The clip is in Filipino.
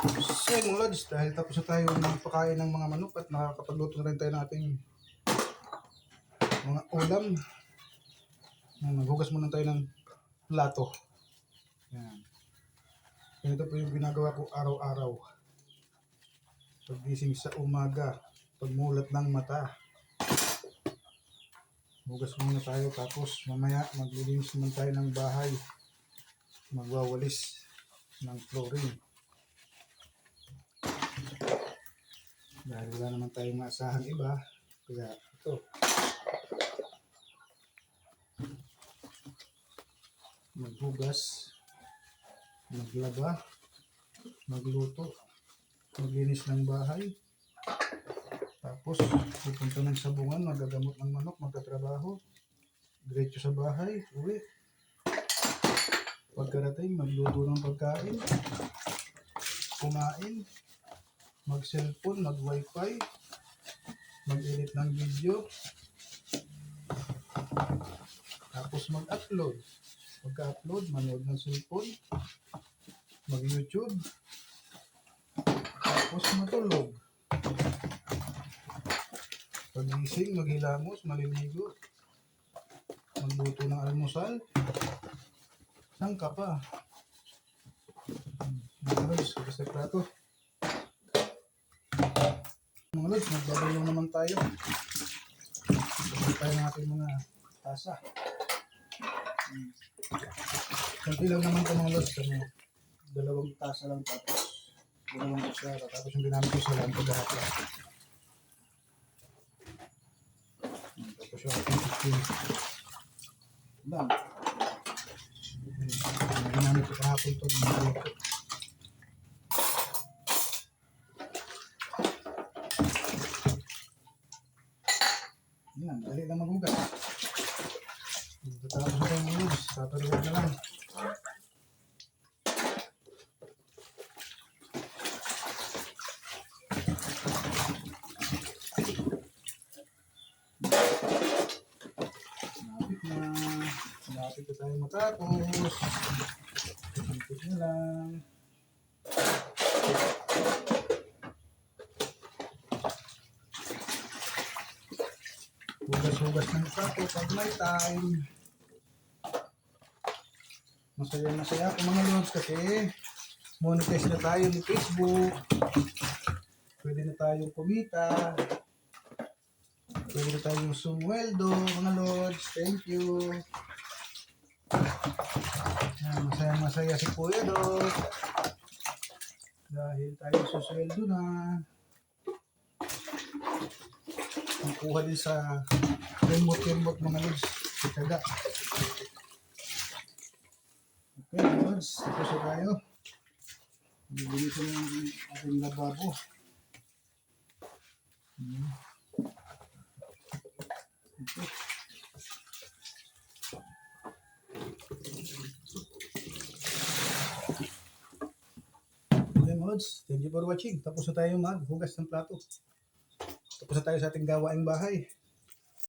So mga lods, dahil tapos na tayo magpakain ng mga manok at nakakapagluto na rin tayo ng ating mga ulam. Maghugas muna tayo ng plato. Yan. Ito po yung ginagawa ko araw-araw. Pagising sa umaga, pagmulat ng mata. Hugas muna tayo tapos mamaya maglilinis naman tayo ng bahay. Magwawalis ng flooring. Dahil wala naman tayong maasahang iba, kaya ito. Maghugas, maglaba, magluto, maglinis ng bahay. Tapos pupunta ng sabungan, magagamot ng manok, magtatrabaho. Diretso sa bahay, uwi. Pagkarating, magluto ng pagkain, kumain, mag-cellphone, mag-wifi, mag-edit ng video, tapos mag-upload. Pagka-upload, manood ng cellphone, mag-YouTube, tapos matulog. Pagising, maghilamos, maliligo, magluto ng almusal. Saan ka pa? Mga lods, hugas na plato. Mga lods, magbabayaw naman tayo. Hugas tayo ng ating mga tasa. Kunti lang naman ito mga lods. Dalawang tasa lang tapos dalawang kutsara. Tapos yung ginamit ko sa lang paghahapon. Tapos yung ating chicken. Lang. Ginamit ko kahapon ito. Yan, dali lang maghugas. Tapos ito yung hugas. Tataliwag na lang. Lapit na tayo matapos. Lapit na lang. Hugas-hugas ng plato pag may time. Masaya-masaya ako mga lods kasi monetize na tayo ni Facebook. Pwede na tayong kumita. Pwede na tayong sumweldo mga lods. Thank you. Masaya-masaya si Kuya Dot. Dahil tayo susweldo na. Ang kuha din sa remote mga lods. Sitaga. Okay mga lods. Tapos na tayo. Bibigyan ko ng ating lababo. Okay. Okay mods, thank you for watching. Tapos na tayo maghugas ng plato. Tapos na tayo sa ating gawaing bahay.